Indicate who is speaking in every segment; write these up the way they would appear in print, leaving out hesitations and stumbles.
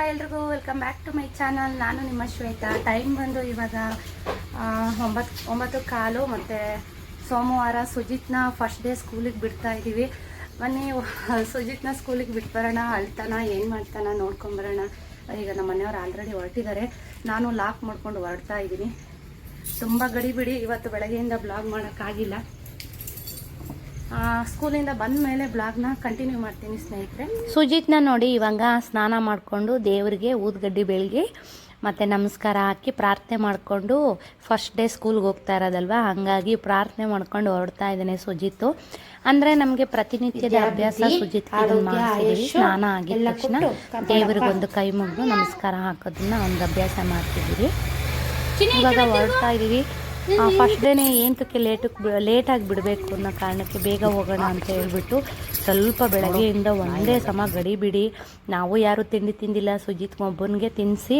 Speaker 1: ಎಲ್ರಿಗೂ welcome back to my channel. ನಾನು ನಿಮ್ಮ ಶ್ವೇತಾ. ಟೈಮ್ ಬಂದು ಇವಾಗ 9:15 ಮತ್ತು ಸೋಮವಾರ ಸುಜಿತ್ನ ಫಸ್ಟ್ ಡೇ ಸ್ಕೂಲಿಗೆ ಬಿಡ್ತಾ ಇದ್ದೀವಿ. ಬನ್ನಿ ಸುಜಿತ್ನ ಸ್ಕೂಲಿಗೆ ಬಿಟ್ಟು ಬರೋಣ. ಅಳ್ತಾನ ಏನು ಮಾಡ್ತಾನ ನೋಡ್ಕೊಂಬರೋಣ. ಈಗ ನಮ್ಮ ಮನೆಯವ್ರು ಆಲ್ರೆಡಿ ಹೊರಟಿದ್ದಾರೆ. ನಾನು ಲಾಕ್ ಮಾಡ್ಕೊಂಡು ಹೊರಡ್ತಾ ಇದ್ದೀನಿ. ತುಂಬ ಗಡಿಬಿಡಿ ಇವತ್ತು ಬೆಳಗ್ಗೆಯಿಂದ ಬ್ಲಾಗ್ ಮಾಡೋಕ್ಕಾಗಿಲ್ಲ. ಸ್ಕೂಲಿಂದ ಬಂದ ಮೇಲೆ ಬ್ಲಾಗ್ನ ಕಂಟಿನ್ಯೂ ಮಾಡ್ತೀನಿ ಸ್ನೇಹಿತರೆ. ಸುಜಿತ್ನ ನೋಡಿ ಇವಾಗ ಸ್ನಾನ ಮಾಡಿಕೊಂಡು ದೇವರಿಗೆ ಊದ್ಗಡ್ಡಿ ಬೆಳಗ್ಗೆ ಮತ್ತು ನಮಸ್ಕಾರ ಹಾಕಿ ಪ್ರಾರ್ಥನೆ ಮಾಡಿಕೊಂಡು ಫಸ್ಟ್ ಡೇ ಸ್ಕೂಲ್ಗೆ ಹೋಗ್ತಾ ಇರೋದಲ್ವ, ಹಾಗಾಗಿ ಪ್ರಾರ್ಥನೆ ಮಾಡ್ಕೊಂಡು ಹೊರಡ್ತಾ ಇದ್ದೇನೆ ಸುಜಿತ್ತು. ಅಂದರೆ ನಮಗೆ ಪ್ರತಿನಿತ್ಯದ ಅಭ್ಯಾಸ ಸುಜಿತ್ ಮಾಡ್ತಿದ್ದೀವಿ. ಸ್ನಾನ ಆಗಿದ ತಕ್ಷಣ ದೇವರಿಗೊಂದು ಕೈ ಮುಗಿದು ನಮಸ್ಕಾರ ಹಾಕೋದನ್ನ ಒಂದು ಅಭ್ಯಾಸ ಮಾಡ್ತಿದ್ದೀವಿ. ಇವಾಗ ಹೊರಡ್ತಾ ಇದ್ದೀವಿ. ಫಸ್ಟ್ ಡೇನೇ ಏಂತಕ್ಕೆ ಲೇಟಾಗಿ ಬಿಡಬೇಕು ಅನ್ನೋ ಕಾರಣಕ್ಕೆ ಬೇಗ ಹೋಗೋಣ ಅಂತ ಹೇಳ್ಬಿಟ್ಟು ಸ್ವಲ್ಪ ಬೆಳಗ್ಗೆಯಿಂದ ಒಂದೇ ಸಮ ಗಡಿಬಿಡಿ. ನಾವು ಯಾರೂ ತಿಂಡಿ ತಿಂದಿಲ್ಲ, ಸುಜಿತ್ ಒಬ್ಬನಿಗೆ ತಿನ್ನಿಸಿ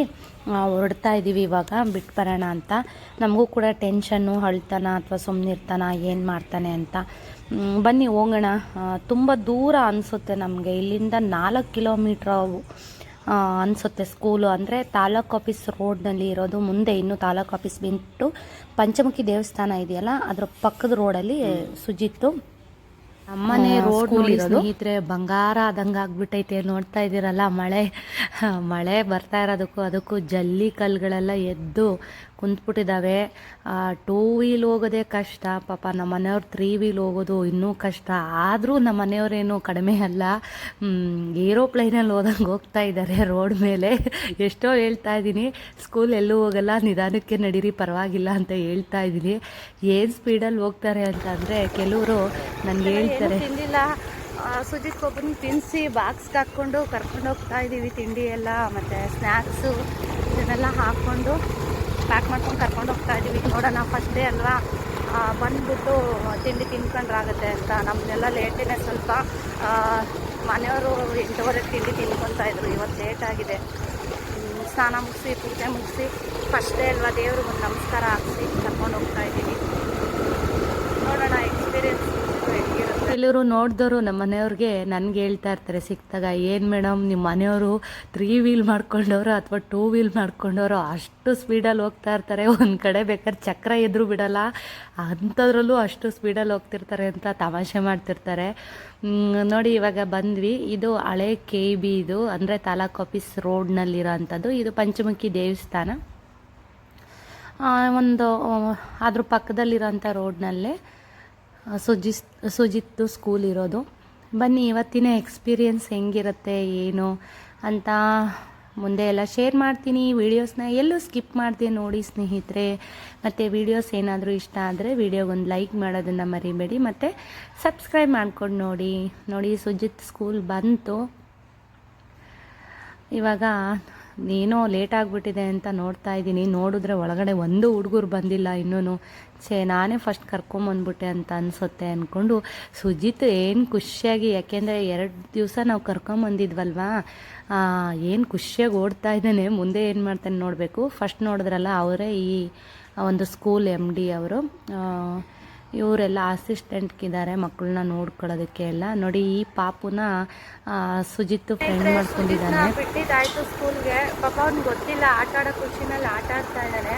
Speaker 1: ಹೊರಡ್ತಾ ಇದ್ದೀವಿ ಇವಾಗ ಬಿಟ್ಟು ಬರೋಣ ಅಂತ. ನಮಗೂ ಕೂಡ ಟೆನ್ಷನ್ನು, ಅಳ್ತಾನ ಅಥವಾ ಸುಮ್ಮನಿರ್ತಾನ, ಏನು ಮಾಡ್ತಾನೆ ಅಂತ. ಬನ್ನಿ ಹೋಗೋಣ. ತುಂಬ ದೂರ ಅನಿಸುತ್ತೆ ನಮಗೆ, ಇಲ್ಲಿಂದ 4 ಕಿಲೋಮೀಟ್ರ್ ಅನಿಸುತ್ತೆ ಸ್ಕೂಲು. ಅಂದರೆ ತಾಲೂಕು ಆಫೀಸ್ ರೋಡ್ನಲ್ಲಿ ಇರೋದು. ಮುಂದೆ ಇನ್ನು ತಾಲೂಕು ಆಫೀಸ್ ಬಿಟ್ಟು ಪಂಚಮುಖಿ ದೇವಸ್ಥಾನ ಇದೆಯಲ್ಲ, ಅದರ ಪಕ್ಕದ ರೋಡಲ್ಲಿ ಸುಜಿತ್ತು. ನಮ್ಮನೆ ರೋಡ್ ಸ್ನೇಹಿತರೆ ಬಂಗಾರ ಆದಂಗೆ ಆಗ್ಬಿಟ್ಟೈತೆ. ನೋಡ್ತಾ ಇದ್ದೀರಲ್ಲ, ಮಳೆ ಬರ್ತಾ ಇರೋದಕ್ಕೂ ಅದಕ್ಕೂ ಜಲ್ಲಿ ಕಲ್ಲುಗಳೆಲ್ಲ ಎದ್ದು ಕುಂತ್ಬಿಟ್ಟಿದ್ದಾವೆ. 2 ವೀಲ್ ಹೋಗೋದೇ ಕಷ್ಟ. ಪಾಪ ನಮ್ಮ ಮನೆಯವ್ರು 3 ವೀಲ್ ಹೋಗೋದು ಇನ್ನೂ ಕಷ್ಟ. ಆದರೂ ನಮ್ಮ ಮನೆಯವರೇನು ಕಡಿಮೆ ಅಲ್ಲ, ಏರೋಪ್ಲೈನಲ್ಲಿ ಹೋಗ್ತಾ ಇದ್ದಾರೆ ರೋಡ್ ಮೇಲೆ. ಎಷ್ಟೋ ಹೇಳ್ತಾ ಇದ್ದೀನಿ, ಸ್ಕೂಲ್ ಎಲ್ಲೂ ಹೋಗಲ್ಲ, ನಿಧಾನಕ್ಕೆ ನಡೀರಿ ಪರವಾಗಿಲ್ಲ ಅಂತ ಹೇಳ್ತಾ ಇದ್ದೀನಿ. ಏನು ಸ್ಪೀಡಲ್ಲಿ ಹೋಗ್ತಾರೆ ಅಂತ ಅಂದರೆ ಕೆಲವರು ನನಗೆ ಹೇಳ್ತಾರೆ. ತಿಂದಿಲ್ಲ, ಸುಜಿತ್ ಒಬ್ಬನಿಗೆ ತಿನ್ನಿಸಿ ಬಾಕ್ಸ್ಗೆ ಹಾಕ್ಕೊಂಡು ಕರ್ಕೊಂಡು ಹೋಗ್ತಾ ಇದ್ದೀವಿ. ತಿಂಡಿ ಎಲ್ಲ ಮತ್ತು ಸ್ನ್ಯಾಕ್ಸು ಇದನ್ನೆಲ್ಲ ಹಾಕ್ಕೊಂಡು ಪ್ಯಾಕ್ ಮಾಡ್ಕೊಂಡು ಕರ್ಕೊಂಡು ಹೋಗ್ತಾ ಇದ್ದೀವಿ. ನೋಡೋಣ, ಫಸ್ಟ್ ಡೇ ಅಲ್ವಾ, ಬಂದುಬಿಟ್ಟು ತಿಂಡಿ ತಿನ್ಕೊಂಡ್ರಾಗತ್ತೆ ಅಂತ. ನಮ್ಮನ್ನೆಲ್ಲ ಲೇಟಿನೇ ಸ್ವಲ್ಪ. ಮನೆಯವರು 8:30 ತಿಂಡಿ ತಿನ್ಕೊತಾ-ಇದ್ರು. ಇವತ್ತು ಲೇಟಾಗಿದೆ. ಸ್ನಾನ ಮುಗಿಸಿ ಪೂಜೆ ಮುಗಿಸಿ ಫಸ್ಟ್ ಡೇ ಅಲ್ವಾ, ದೇವ್ರಿಗೆ ಒಂದು ನಮಸ್ಕಾರ ಹಾಕಿಸಿ ಕರ್ಕೊಂಡು ಹೋಗ್ತಾ ಇದ್ದೀವಿ. ನೋಡೋಣ ಎಕ್ಸ್ಪೀರಿಯನ್ಸ್ ಹೆಂಗಿರುತ್ತೆ. ಕೆಲವರು ನೋಡಿದವರು ನಮ್ಮ ಮನೆಯವ್ರಿಗೆ ನನಗೆ ಹೇಳ್ತಾ ಇರ್ತಾರೆ ಸಿಕ್ತಾಗ, ಏನು ಮೇಡಮ್ ನಿಮ್ಮ ಮನೆಯವರು 3 ವೀಲ್ ಮಾಡ್ಕೊಂಡವರು ಅಥವಾ 2 ವೀಲ್ ಮಾಡ್ಕೊಂಡವರು ಅಷ್ಟು ಸ್ಪೀಡಲ್ಲಿ ಹೋಗ್ತಾ ಇರ್ತಾರೆ. ಒಂದು ಕಡೆ ಬೇಕಾದ್ರೆ ಚಕ್ರ ಎದುರು ಬಿಡಲ್ಲ, ಅಂಥದ್ರಲ್ಲೂ ಅಷ್ಟು ಸ್ಪೀಡಲ್ಲಿ ಹೋಗ್ತಿರ್ತಾರೆ ಅಂತ ತಮಾಷೆ ಮಾಡ್ತಿರ್ತಾರೆ. ನೋಡಿ ಇವಾಗ ಬಂದ್ವಿ. ಇದು ಹಳೆ KB, ಇದು ಅಂದರೆ ತಾಲೂಕು ಆಫೀಸ್ ರೋಡ್ನಲ್ಲಿರೋ ಅಂಥದ್ದು. ಇದು ಪಂಚಮುಖಿ ದೇವಸ್ಥಾನ. ಒಂದು ಅದ್ರ ಪಕ್ಕದಲ್ಲಿರೋಂಥ ರೋಡ್ನಲ್ಲೇ ಸುಜಿತ್ತು ಸ್ಕೂಲ್ ಇರೋದು. ಬನ್ನಿ ಇವತ್ತಿನ ಎಕ್ಸ್ಪೀರಿಯನ್ಸ್ ಹೆಂಗಿರುತ್ತೆ ಏನು ಅಂತ ಮುಂದೆ ಎಲ್ಲ ಶೇರ್ ಮಾಡ್ತೀನಿ. ವೀಡಿಯೋಸ್ನ ಎಲ್ಲೂ ಸ್ಕಿಪ್ ಮಾಡ್ದೆ ನೋಡಿ ಸ್ನೇಹಿತರೆ. ಮತ್ತು ವೀಡಿಯೋಸ್ ಏನಾದರೂ ಇಷ್ಟ ಆದರೆ ವೀಡಿಯೋಗೊಂದು ಲೈಕ್ ಮಾಡೋದನ್ನು ಮರಿಬೇಡಿ, ಮತ್ತು ಸಬ್ಸ್ಕ್ರೈಬ್ ಮಾಡ್ಕೊಂಡು ನೋಡಿ. ಸುಜಿತ್ ಸ್ಕೂಲ್ ಬಂತು. ಇವಾಗ ಏನೋ ಲೇಟ್ ಆಗಿಬಿಟ್ಟಿದೆ ಅಂತ ನೋಡ್ತಾ ಇದ್ದೀನಿ. ನೋಡಿದ್ರೆ ಒಳಗಡೆ ಒಂದು ಹುಡುಗರು ಬಂದಿಲ್ಲ ಇನ್ನೂ. ನಾನೇ ಫಸ್ಟ್ ಕರ್ಕೊಂಬಂದ್ಬಿಟ್ಟೆ ಅಂತ ಅನಿಸುತ್ತೆ ಅಂದ್ಕೊಂಡು ಸುಜಿತ್ ಏನು ಖುಷಿಯಾಗಿ, ಯಾಕೆಂದರೆ 2 ದಿವಸ ನಾವು ಕರ್ಕೊಂಬಂದಿದ್ವಲ್ವಾ, ಏನು ಖುಷಿಯಾಗಿ ಓಡ್ತಾ ಇದ್ದಾನೆ. ಮುಂದೆ ಏನು ಮಾಡ್ತಾನೆ ನೋಡಬೇಕು. ಫಸ್ಟ್ ನೋಡಿದ್ರಲ್ಲ, ಅವರೇ ಈ ಒಂದು ಸ್ಕೂಲ್ MD ಅವರು. ಇವರೆಲ್ಲ ಅಸಿಸ್ಟೆಂಟ್ಗಿದ್ದಾರೆ ಮಕ್ಕಳನ್ನ ನೋಡ್ಕೊಳ್ಳೋದಕ್ಕೆ ಎಲ್ಲ. ನೋಡಿ ಈ ಪಾಪುನ ಸುಜಿತ್ತು ಫ್ರೆಂಡ್ ಮಾಡ್ಕೊಂಡಿದ್ದಾನೆ. ಬಿಟ್ಟಿದ್ದಾಯ್ತು ಸ್ಕೂಲ್ಗೆ. ಪಾಪ ಅವ್ನಿಗೆ ಗೊತ್ತಿಲ್ಲ, ಆಟ ಆಡೋ ಖುಷಿನಲ್ಲಿ ಆಟ ಆಡ್ತಾ ಇದ್ದಾನೆ.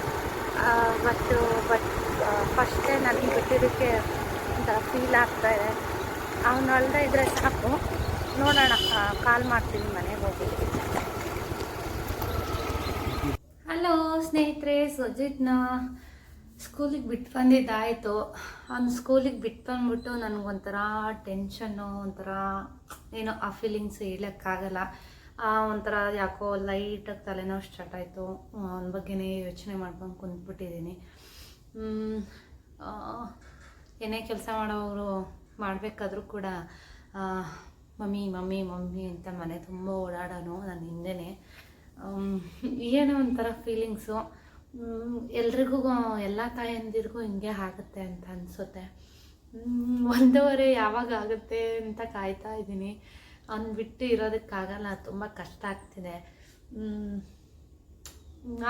Speaker 1: ಬಟ್ ಫಸ್ಟ್ ಡೇ ನನಗೆ ಬಿಟ್ಟಿದ್ದಕ್ಕೆ ಒಂಥರ ಫೀಲ್ ಆಗ್ತಾ ಇದೆ. ಅವನು ಅಲ್ಲದೆ ಇದ್ರೆ ಸಾಕು. ನೋಡೋಣ, ಕಾಲ್ ಮಾಡ್ತೀನಿ ಮನೆಗೆ ಹೋಗಿ. ಹಲೋ ಸ್ನೇಹಿತರೆ, ಸುಜಿತ್ನ ಸ್ಕೂಲಿಗೆ ಬಿಟ್ಟು ಬಂದಿದ್ದಾಯಿತು. ಅವ್ನು ಸ್ಕೂಲಿಗೆ ಬಿಟ್ಟು ಬಂದ್ಬಿಟ್ಟು ನನಗೊಂಥರ ಟೆನ್ಷನ್ನು, ಒಂಥರ ಏನೋ ಆ ಫೀಲಿಂಗ್ಸ್ ಹೇಳೋಕ್ಕಾಗಲ್ಲ. ಒಂಥರ ಯಾಕೋ ಲೈಟಾಗಿ ತಲೆನೋವು ಸ್ಟಾರ್ಟ್ ಆಯಿತು. ಅವನ ಬಗ್ಗೆನೇ ಯೋಚನೆ ಮಾಡ್ಕೊಂಡು ಕುಂತ್ಬಿಟ್ಟಿದ್ದೀನಿ. ಏನೇ ಕೆಲಸ ಮಾಡೋರು ಮಾಡಬೇಕಾದ್ರೂ ಕೂಡ ಮಮ್ಮಿ ಮಮ್ಮಿ ಮಮ್ಮಿ ಅಂತ ಮನೆ ತುಂಬ ಓಡಾಡೋನು ನನ್ನ ಹಿಂದೆನೇ. ಏನೋ ಒಂಥರ ಫೀಲಿಂಗ್ಸು. ಎಲ್ರಿಗೂ, ಎಲ್ಲ ತಾಯಂದಿರಿಗೂ ಹಿಂಗೆ ಆಗುತ್ತೆ ಅಂತ ಅನಿಸುತ್ತೆ. 1:15 ಯಾವಾಗ ಆಗುತ್ತೆ ಅಂತ ಕಾಯ್ತಾ ಇದ್ದೀನಿ. ಅವ್ನು ಬಿಟ್ಟು ಇರೋದಕ್ಕಾಗಲ್ಲ, ತುಂಬ ಕಷ್ಟ ಆಗ್ತಿದೆ.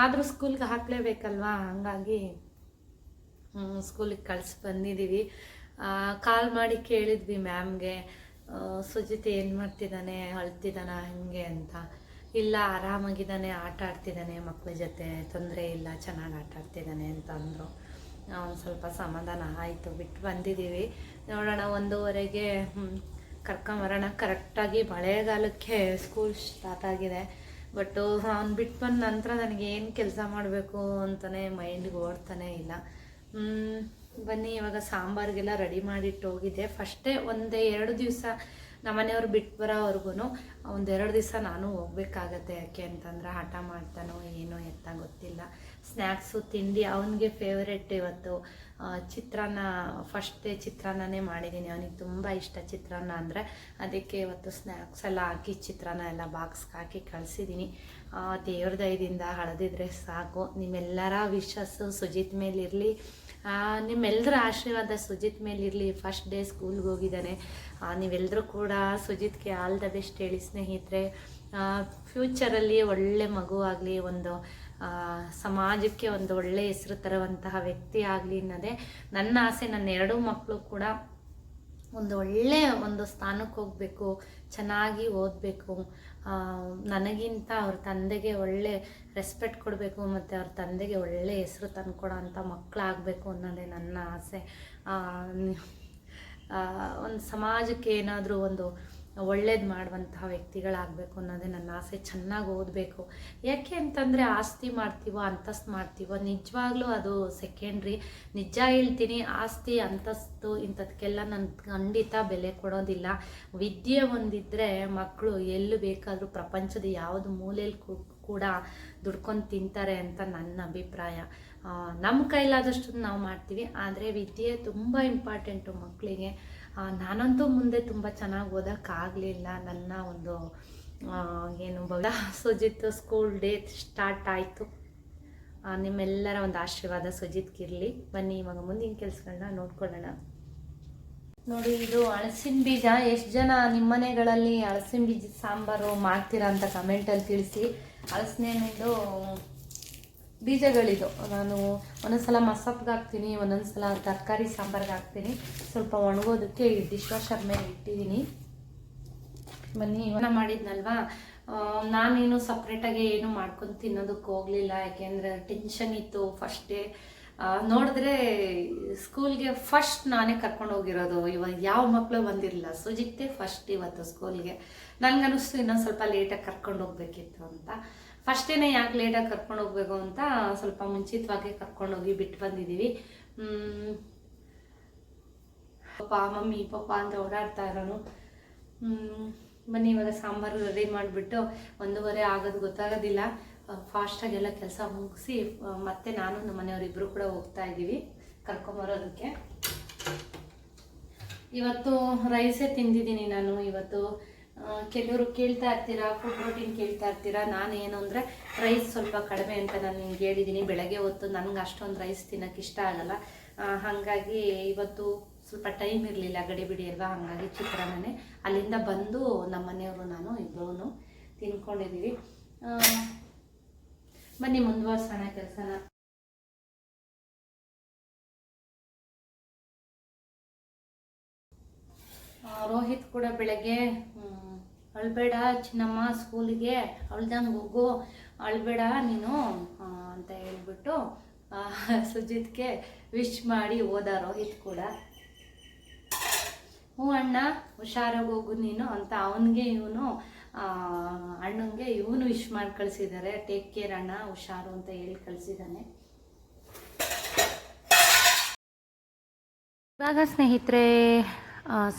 Speaker 1: ಆದರೂ ಸ್ಕೂಲ್ಗೆ ಹಾಕಲೇಬೇಕಲ್ವಾ, ಹಾಗಾಗಿ ಸ್ಕೂಲಿಗೆ ಕಳಿಸಿ ಬಂದಿದ್ದೀವಿ. ಕಾಲ್ ಮಾಡಿ ಕೇಳಿದ್ವಿ ಮ್ಯಾಮ್ಗೆ, ಸುಜಿತ್ ಏನು ಮಾಡ್ತಿದ್ದಾನೆ, ಅಳ್ತಿದ್ದಾನ ಹಿಂಗೆ ಅಂತ. ಇಲ್ಲ ಆರಾಮಾಗಿದ್ದಾನೆ, ಆಟ ಆಡ್ತಿದ್ದಾನೆ ಮಕ್ಕಳ ಜೊತೆ, ತೊಂದರೆ ಇಲ್ಲ, ಚೆನ್ನಾಗಿ ಆಟ ಆಡ್ತಿದ್ದಾನೆ ಅಂತ ಅಂದರು. ಒಂದು ಸ್ವಲ್ಪ ಸಮಾಧಾನ ಆಯಿತು. ಬಿಟ್ಟು ಬಂದಿದ್ದೀವಿ, ನೋಡೋಣ 1:30ಗೆ ಕರ್ಕೊಂಬರೋಣ. ಕರೆಕ್ಟಾಗಿ ಮಳೆಗಾಲಕ್ಕೆ ಸ್ಕೂಲ್ ಸ್ಟಾರ್ಟ್ ಆಗಿದೆ. ಬಟ್ಟು ಅವ್ನು ಬಿಟ್ಟು ಬಂದ ನಂತರ ನನಗೆ ಏನು ಕೆಲಸ ಮಾಡಬೇಕು ಅಂತಲೇ ಮೈಂಡ್ಗೆ ಓಡ್ತಾನೆ ಇಲ್ಲ. ಬನ್ನಿ, ಇವಾಗ ಸಾಂಬಾರಿಗೆಲ್ಲ ರೆಡಿ ಮಾಡಿಟ್ಟು ಹೋಗಿದ್ದೆ. ಫಸ್ಟೇ 1-2 ದಿವಸ ನಮ್ಮನೆಯವ್ರು ಬಿಟ್ಟು ಬರೋವರೆಗೂ 1-2 ದಿವಸ ನಾನು ಹೋಗ್ಬೇಕಾಗತ್ತೆ. ಯಾಕೆ ಅಂತಂದ್ರೆ ಹಠ ಮಾಡ್ತಾನೋ ಏನೋ ಎತ್ತ ಗೊತ್ತಿಲ್ಲ. ಸ್ನ್ಯಾಕ್ಸು ತಿಂಡಿ ಅವನಿಗೆ ಫೇವ್ರೆಟ್. ಇವತ್ತು ಚಿತ್ರಾನ್ನ, ಫಸ್ಟ್ ಡೇ ಚಿತ್ರಾನ್ನನೇ ಮಾಡಿದ್ದೀನಿ. ಅವನಿಗೆ ತುಂಬ ಇಷ್ಟ ಚಿತ್ರಾನ್ನ ಅಂದರೆ. ಅದಕ್ಕೆ ಇವತ್ತು ಸ್ನ್ಯಾಕ್ಸ್ ಎಲ್ಲ ಹಾಕಿ ಚಿತ್ರಾನ್ನ ಎಲ್ಲ ಬಾಕ್ಸ್ಗೆ ಹಾಕಿ ಕಳಿಸಿದ್ದೀನಿ. ದೇವ್ರ ದಯದಿಂದ ಹಳದಿದ್ರೆ ಸಾಕು. ನಿಮ್ಮೆಲ್ಲರ ವಿಶಸ್ಸು ಸುಜಿತ್ ಮೇಲಿರಲಿ, ನಿಮ್ಮೆಲ್ಲರ ಆಶೀರ್ವಾದ ಸುಜಿತ್ ಮೇಲಿರಲಿ. ಫಸ್ಟ್ ಡೇ ಸ್ಕೂಲ್ಗೆ ಹೋಗಿದ್ದಾನೆ. ನೀವೆಲ್ಲರೂ ಕೂಡ ಸುಜಿತ್ಗೆ ಆಲ್ ದ ಬೆಸ್ಟ್ ಹೇಳಿ ಸ್ನೇಹಿತರೆ. ಫ್ಯೂಚರಲ್ಲಿ ಒಳ್ಳೆ ಮಗು ಆಗಲಿ, ಒಂದು ಸಮಾಜಕ್ಕೆ ಒಂದು ಒಳ್ಳೆ ಹೆಸರು ತರುವಂತಹ ವ್ಯಕ್ತಿ ಆಗಲಿ ಅನ್ನೋದೇ ನನ್ನ ಆಸೆ. ನನ್ನ 2 ಮಕ್ಕಳು ಕೂಡ ಒಂದು ಸ್ಥಾನಕ್ಕೆ ಹೋಗಬೇಕು, ಚೆನ್ನಾಗಿ ಓದಬೇಕು, ನನಗಿಂತ ಅವ್ರ ತಂದೆಗೆ ಒಳ್ಳೆ ರೆಸ್ಪೆಕ್ಟ್ ಕೊಡಬೇಕು, ಮತ್ತು ಅವ್ರ ತಂದೆಗೆ ಒಳ್ಳೆ ಹೆಸರು ತಂದುಕೊಡೋ ಅಂಥ ಮಕ್ಕಳಾಗಬೇಕು ಅನ್ನೋದೇ ನನ್ನ ಆಸೆ. ಒಂದು ಸಮಾಜಕ್ಕೆ ಏನಾದರೂ ಒಂದು ಒಳ್ಳೇದು ಮಾಡುವಂತಹ ವ್ಯಕ್ತಿಗಳಾಗಬೇಕು ಅನ್ನೋದೇ ನನ್ನ ಆಸೆ. ಚೆನ್ನಾಗಿ ಓದಬೇಕು. ಯಾಕೆ ಅಂತಂದರೆ ಆಸ್ತಿ ಮಾಡ್ತೀವೋ ಅಂತಸ್ತು ಮಾಡ್ತೀವೋ ನಿಜವಾಗ್ಲೂ ಅದು ಸೆಕೆಂಡ್ರಿ. ನಿಜ ಹೇಳ್ತೀನಿ, ಆಸ್ತಿ ಅಂತಸ್ತು ಇಂಥದಕ್ಕೆಲ್ಲ ನಾನು ಖಂಡಿತ ಬೆಲೆ ಕೊಡೋದಿಲ್ಲ. ವಿದ್ಯೆ ಒಂದಿದ್ದರೆ ಮಕ್ಕಳು ಎಲ್ಲಿ ಬೇಕಾದರೂ ಪ್ರಪಂಚದ ಯಾವುದು ಮೂಲೆಯಲ್ಲಿ ಕೂಡ ದುಡ್ಕೊಂಡು ತಿಂತಾರೆ ಅಂತ ನನ್ನ ಅಭಿಪ್ರಾಯ. ನಮ್ಮ ಕೈಲಾದಷ್ಟು ನಾವು ಮಾಡ್ತೀವಿ, ಆದರೆ ವಿದ್ಯೆ ತುಂಬ ಇಂಪಾರ್ಟೆಂಟು ಮಕ್ಕಳಿಗೆ. ನಾನಂತೂ ಮುಂದೆ ತುಂಬ ಚೆನ್ನಾಗಿ ಓದೋಕ್ಕಾಗಲಿಲ್ಲ. ನನ್ನ ಒಂದು ಸುಜಿತ್ ಸ್ಕೂಲ್ ಡೇ ಸ್ಟಾರ್ಟ್ ಆಯಿತು. ನಿಮ್ಮೆಲ್ಲರ ಒಂದು ಆಶೀರ್ವಾದ ಸುಜಿತ್ಗಿರಲಿ. ಬನ್ನಿ ಇವಾಗ ಮುಂದಿನ ಕೆಲಸಗಳನ್ನ ನೋಡ್ಕೊಳ್ಳೋಣ. ನೋಡಿ, ಇದು ಹಲಸಿನ ಬೀಜ. ಎಷ್ಟು ಜನ ನಿಮ್ಮ ಮನೆಗಳಲ್ಲಿ ಹಲಸಿನ ಬೀಜದ ಸಾಂಬಾರು ಮಾಡ್ತೀರಾ ಅಂತ ಕಮೆಂಟಲ್ಲಿ ತಿಳಿಸಿ. ಹಲಸಿನೇನಿದು ಬೀಜಗಳಿದು ನಾನು ಒಂದೊಂದ್ಸಲ ಮಸಪ್ಗೆ ಹಾಕ್ತೀನಿ, ಒಂದೊಂದ್ಸಲ ತರಕಾರಿ ಸಾಂಬಾರ್ಗೆ ಹಾಕ್ತೀನಿ. ಸ್ವಲ್ಪ ಒಣಗೋದಕ್ಕೆ ಡಿಶ್ ವಾಷರ್ ಮೇಲೆ ಇಟ್ಟಿದ್ದೀನಿ. ಬನ್ನಿ, ಇವನ್ನ ಮಾಡಿದ್ನಲ್ವಾ, ನಾನೇನು ಸಪ್ರೇಟಾಗಿ ಏನು ಮಾಡ್ಕೊಂಡು ತಿನ್ನೋದಕ್ಕೆ ಹೋಗಲಿಲ್ಲ. ಯಾಕೆಂದರೆ ಟೆನ್ಷನ್ ಇತ್ತು. ಫಸ್ಟ್ ಡೇ ನೋಡಿದ್ರೆ ಸ್ಕೂಲ್ಗೆ ಫಸ್ಟ್ ನಾನೇ ಕರ್ಕೊಂಡು ಹೋಗಿರೋದು. ಇವಾಗ ಯಾವ ಮಕ್ಕಳು ಬಂದಿರಲಿಲ್ಲ. ಸುಜಿತ್ತೆ ಫಸ್ಟ್ ಇವತ್ತು ಸ್ಕೂಲ್ಗೆ. ನನಗನ್ನಿಸ್ತು ಇನ್ನೊಂದು ಸ್ವಲ್ಪ ಲೇಟಾಗಿ ಕರ್ಕೊಂಡು ಹೋಗ್ಬೇಕಿತ್ತು ಅಂತ. ಫಸ್ಟ್ ಡೇನೇ ಯಾಕೆ ಲೇಟಾಗಿ ಕರ್ಕೊಂಡು ಹೋಗ್ಬೇಕು ಅಂತ ಸ್ವಲ್ಪ ಮುಂಚಿತವಾಗಿ ಕರ್ಕೊಂಡೋಗಿ ಬಿಟ್ಟು ಬಂದಿದ್ದೀವಿ. ಮಮ್ಮಿ ಪಾಪ ಅಂತ ಓಡಾಡ್ತಾ ಇರೋನು. ಬನ್ನಿ, ಇವಾಗ ಸಾಂಬಾರು ರೆಡಿ ಮಾಡಿಬಿಟ್ಟು 1:30 ಆಗೋದು ಗೊತ್ತಾಗೋದಿಲ್ಲ. ಫಾಸ್ಟಾಗೆಲ್ಲ ಕೆಲಸ ಮುಗಿಸಿ ಮತ್ತೆ ನಾನು ನಮ್ಮ ಮನೆಯವರಿಬ್ಬರು ಕೂಡ ಹೋಗ್ತಾ ಇದ್ದೀವಿ ಕರ್ಕೊಂಬರೋದಕ್ಕೆ. ಇವತ್ತು ರೈಸೇ ತಿಂದಿದ್ದೀನಿ ನಾನು. ಇವತ್ತು ಕೆಲವರು ಕೇಳ್ತಾ ಇರ್ತೀರಾ, ಫುಡ್ ಪ್ರೋಟೀನ್ ಕೇಳ್ತಾ ಇರ್ತೀರಾ. ನಾನು ಏನು ಅಂದರೆ ರೈಸ್ ಸ್ವಲ್ಪ ಕಡಿಮೆ ಅಂತ ನಾನು ನಿಮ್ಗೆ ಹೇಳಿದ್ದೀನಿ. ಬೆಳಗ್ಗೆ ಹೊತ್ತು ನನಗೆ ಅಷ್ಟೊಂದು ರೈಸ್ ತಿನ್ನೋಕ್ಕೆ ಇಷ್ಟ ಆಗಲ್ಲ. ಹಾಗಾಗಿ ಇವತ್ತು ಸ್ವಲ್ಪ ಟೈಮ್ ಇರಲಿಲ್ಲ, ಗಡಿಬಿಡಿ ಅಲ್ವಾ. ಹಾಗಾಗಿ ಚಿತ್ರಾನ್ನನೇ. ಅಲ್ಲಿಂದ ಬಂದು ನಮ್ಮ ಮನೆಯವರು ನಾನು ಇಬ್ಬರೂ ತಿನ್ಕೊಂಡಿದ್ದೀವಿ. ಬನ್ನಿ ಮುಂದುವರ್ಸೋಣ ಕೆಲಸನ. ರೋಹಿತ್ ಕೂಡ ಬೆಳಗ್ಗೆ ಅಳ್ಬೇಡ ಚಿನ್ನಮ್ಮ ಸ್ಕೂಲಿಗೆ, ಅಳ್ದಂಗೆ ಹೋಗು, ಅಳ್ಬೇಡ ನೀನು ಅಂತ ಹೇಳ್ಬಿಟ್ಟು ಸುಜಿತ್ಗೆ ವಿಶ್ ಮಾಡಿ ಹೋದ ರೋಹಿತ್ ಕೂಡ. ಹ್ಞೂ ಅಣ್ಣ ಹುಷಾರಾಗಿ ಹೋಗು ನೀನು ಅಂತ ಅವನಿಗೆ ಅಣ್ಣಂಗೆ ಇವನು ವಿಶ್ ಮಾಡಿ ಕಳಿಸಿದ್ದಾರೆ. ಟೇಕ್ ಕೇರ್ ಅಣ್ಣ, ಹುಷಾರು ಅಂತ ಹೇಳಿ ಕಳಿಸಿದ್ದಾನೆ. ಇವಾಗ ಸ್ನೇಹಿತರೆ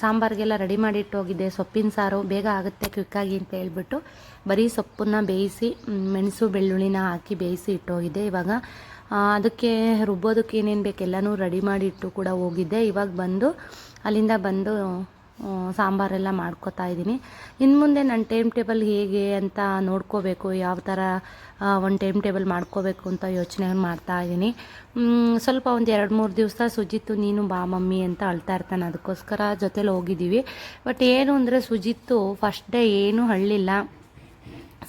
Speaker 1: ಸಾಂಬಾರಿಗೆಲ್ಲ ರೆಡಿ ಮಾಡಿಟ್ಟು ಹೋಗಿದ್ದೆ. ಸೊಪ್ಪಿನ ಸಾರು ಬೇಗ ಆಗುತ್ತೆ ಕ್ವಿಕ್ಕಾಗಿ ಅಂತ ಹೇಳ್ಬಿಟ್ಟು ಬರೀ ಸೊಪ್ಪನ್ನು ಬೇಯಿಸಿ ಮೆಣಸು ಬೆಳ್ಳುಳ್ಳಿನ ಹಾಕಿ ಬೇಯಿಸಿ ಇಟ್ಟೋಗಿದ್ದೆ. ಇವಾಗ ಅದಕ್ಕೆ ರುಬ್ಬೋದಕ್ಕೆ ಏನೇನು ಬೇಕು ಎಲ್ಲನೂ ರೆಡಿ ಮಾಡಿ ಇಟ್ಟು ಕೂಡ ಹೋಗಿದ್ದೆ. ಇವಾಗ ಅಲ್ಲಿಂದ ಬಂದು ಸಾಂಬಾರೆಲ್ಲ ಮಾಡ್ಕೋತಾ ಇದ್ದೀನಿ. ಇನ್ನು ಮುಂದೆ ನನ್ನ ಟೈಮ್ ಟೇಬಲ್ ಹೇಗೆ ಅಂತ ನೋಡ್ಕೋಬೇಕು, ಯಾವ ಥರ ಒಂದು ಟೈಮ್ ಟೇಬಲ್ ಮಾಡ್ಕೋಬೇಕು ಅಂತ ಯೋಚನೆ ಮಾಡ್ತಾ ಇದ್ದೀನಿ. ಸ್ವಲ್ಪ ಒಂದು 2-3 ದಿವಸ ಸುಜಿತ್ತು ನೀನು ಬಾ ಮಮ್ಮಿ ಅಂತ ಅಳ್ತಾ ಇರ್ತಾನೆ. ಅದಕ್ಕೋಸ್ಕರ ಜೊತೆಲಿ ಹೋಗಿದ್ದೀವಿ. ಬಟ್ ಏನು ಅಂದರೆ ಸುಜಿತ್ತು ಫಸ್ಟ್ ಡೇ ಏನೂ ಅಳ್ಳಿಲ್ಲ,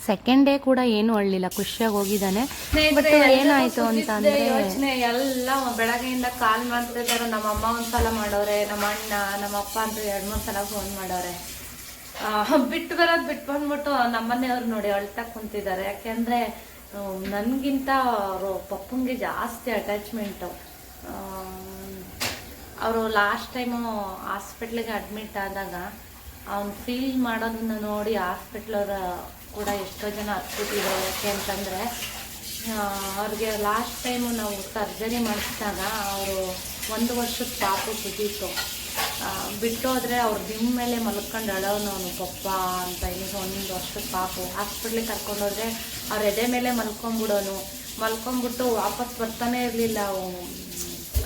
Speaker 1: ಸೆಕೆಂಡ್ ಡೇ ಕೂಡ ಏನು ಅಳ್ಳಿಲ್ಲ, ಖುಷಿಯಾಗಿ ಹೋಗಿದ್ದಾನೆ. ಬಟ್ ಏನಾಯಿತು ಅಂತ ಅಂದರೆ ಯೋಚನೆ ಎಲ್ಲ ಬೆಳಗ್ಗೆಯಿಂದ ಕಾಲ್ ಮಾಡ್ತಿದ್ದಾರೆ. ನಮ್ಮಮ್ಮ ಒಂದ್ಸಲ ಮಾಡೋರೆ, ನಮ್ಮ ಅಣ್ಣ ನಮ್ಮ ಅಪ್ಪ ಅಂತ 2-3 ಸಲ ಫೋನ್ ಮಾಡೋರೆ. ಬಿಟ್ಟು ಬರೋದು ಬಿಟ್ಟು ಬಂದ್ಬಿಟ್ಟು ನಮ್ಮನೆಯವ್ರು ನೋಡಿ ಅಳ್ತಾ ಕುಂತಿದ್ದಾರೆ. ಯಾಕೆಂದರೆ ನನಗಿಂತ ಅವರು ಪಪ್ಪಂಗೆ ಜಾಸ್ತಿ ಅಟ್ಯಾಚ್ಮೆಂಟು. ಅವರು ಲಾಸ್ಟ್ ಟೈಮು ಹಾಸ್ಪಿಟ್ಲಿಗೆ ಅಡ್ಮಿಟ್ ಆದಾಗ ಅವ್ನು ಫೀಲ್ ಮಾಡೋದನ್ನ ನೋಡಿ ಹಾಸ್ಪಿಟ್ಲವ್ರ ಕೂಡ ಎಷ್ಟೋ ಜನ ಹತ್ಬಿಟ್ಟಿದ್ರು. ಯಾಕೆ ಅಂತಂದರೆ ಅವ್ರಿಗೆ ಲಾಸ್ಟ್ ಟೈಮು ನಾವು ಸರ್ಜರಿ ಮಾಡಿಸಿದಾಗ ಅವರು 1 ವರ್ಷದ ಪಾಪು ಸುದೀತು. ಬಿಟ್ಟೋದ್ರೆ ಅವ್ರ ದಿಮ್ಮ ಮೇಲೆ ಮಲ್ಕೊಂಡು ಅಳೋನು ಅವನು ಪಪ್ಪ ಅಂತ. ಈಗ 1 ವರ್ಷದ ಪಾಪು ಹಾಸ್ಪಿಟ್ಲಿಗೆ ಕರ್ಕೊಂಡೋದ್ರೆ ಅವ್ರ ಎದೆ ಮೇಲೆ ಮಲ್ಕೊಂಡ್ಬಿಟ್ಟು ವಾಪಸ್ ಬರ್ತಾನೆ ಇರಲಿಲ್ಲ.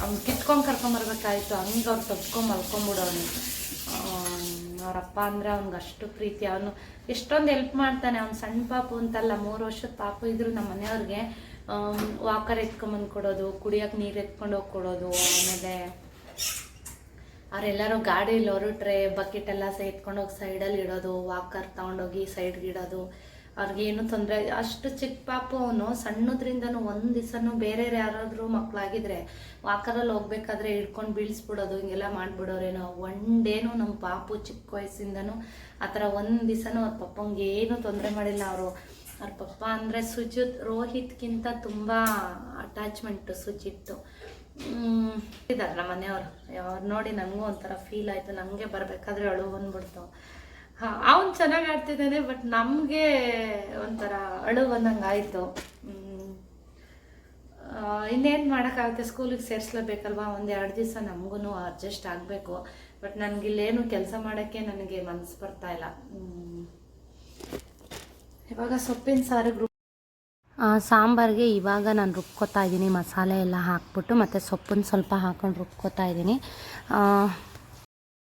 Speaker 1: ಅವ್ನು ಕಿತ್ಕೊಂಡು ಕರ್ಕೊಂಬರ್ಬೇಕಾಯ್ತು. ಹಂಗೆ ಅವ್ರು ತಪ್ಕೊಂಡು ಮಲ್ಕೊಂಡ್ಬಿಡೋನು. ಅವರಪ್ಪ ಅಂದರೆ ಅವ್ನಿಗೆ ಅಷ್ಟು ಪ್ರೀತಿ. ಅವನು ಎಷ್ಟೊಂದು ಹೆಲ್ಪ್ ಮಾಡ್ತಾನೆ. ಅವ್ನು ಸಣ್ಣ ಪಾಪು ಅಂತಲ್ಲ, 3 ವರ್ಷದ ಪಾಪು ಇದ್ರು ನಮ್ಮ ಮನೆಯವ್ರಿಗೆ ವಾಕರ್ ಎತ್ಕೊಂಬಂದು ಕೊಡೋದು, ಕುಡಿಯೋಕೆ ನೀರು ಎತ್ಕೊಂಡು ಹೋಗಿ ಕೊಡೋದು. ಆಮೇಲೆ ಅವರೆಲ್ಲರೂ ಗಾಡೀಲಿ ಹೊರಟ್ರೆ ಬಕೆಟ್ ಎಲ್ಲ ಎತ್ಕೊಂಡೋಗಿ ಸೈಡಲ್ಲಿ ಇಡೋದು, ವಾಕರ್ ತೊಗೊಂಡೋಗಿ ಸೈಡ್ಗೆ ಇಡೋದು. ಅವ್ರಿಗೇನು ತೊಂದರೆ. ಅಷ್ಟು ಚಿಕ್ಕ ಪಾಪು ಅವನು. ಸಣ್ಣದ್ರಿಂದನೂ ಒಂದು ದಿವಸನೂ ಬೇರೆ ಯಾರಾದರೂ ಮಕ್ಕಳಾಗಿದ್ರೆ ವಾಕರಲ್ಲಿ ಹೋಗ್ಬೇಕಾದ್ರೆ ಹಿಡ್ಕೊಂಡು ಬೀಳಿಸ್ಬಿಡೋದು, ಹಿಂಗೆಲ್ಲ ಮಾಡಿಬಿಡೋರೇನೋ. ಒಂಡೇನು ನಮ್ಮ ಪಾಪು ಚಿಕ್ಕ ವಯಸ್ಸಿಂದನೂ ಆ ಥರ ಒಂದು ದಿವಸನೂ ಅವ್ರ ಪಪ್ಪಂಗೆ ಏನೂ ತೊಂದರೆ ಮಾಡಿಲ್ಲ. ಅವ್ರ ಪಪ್ಪ ಅಂದರೆ ರೋಹಿತ್ಗಿಂತ ತುಂಬ ಅಟ್ಯಾಚ್ಮೆಂಟು ಸುಜಿತ್ತು. ಇದ್ದಾರೆ ನಮ್ಮ ಮನೆಯವರು. ಅವ್ರು ನೋಡಿ ನನಗೂ ಒಂಥರ ಫೀಲ್ ಆಯಿತು. ನನಗೆ ಬರಬೇಕಾದ್ರೆ ಅಳು ಬಂದ್ಬಿಡ್ತು. ಅವನು ಚೆನ್ನಾಗಿ ಆಡ್ತಿದ್ದಾನೆ, ಬಟ್ ನಮಗೆ ಒಂಥರ ಅಳು ಬಂದಂಗೆ ಆಯಿತು. ಇನ್ನೇನು ಮಾಡೋಕ್ಕಾಗುತ್ತೆ, ಸ್ಕೂಲಿಗೆ ಸೇರಿಸ್ಲೇಬೇಕಲ್ವ. 1-2 ದಿವಸ ನಮಗೂ ಅಡ್ಜಸ್ಟ್ ಆಗಬೇಕು. ಬಟ್ ನನಗಿಲ್ಲೇನು ಕೆಲಸ ಮಾಡೋಕ್ಕೆ ನನಗೆ ಮನಸ್ಸು ಬರ್ತಾಯಿಲ್ಲ. ಇವಾಗ ಸೊಪ್ಪಿನ ಸಾರು ಸಾಂಬಾರಿಗೆ ಇವಾಗ ನಾನು ರುಬ್ಕೋತಾ ಇದ್ದೀನಿ. ಮಸಾಲೆ ಎಲ್ಲ ಹಾಕ್ಬಿಟ್ಟು ಮತ್ತು ಸೊಪ್ಪನ್ನು ಸ್ವಲ್ಪ ಹಾಕೊಂಡು ರುಬ್ಕೋತಾ ಇದ್ದೀನಿ.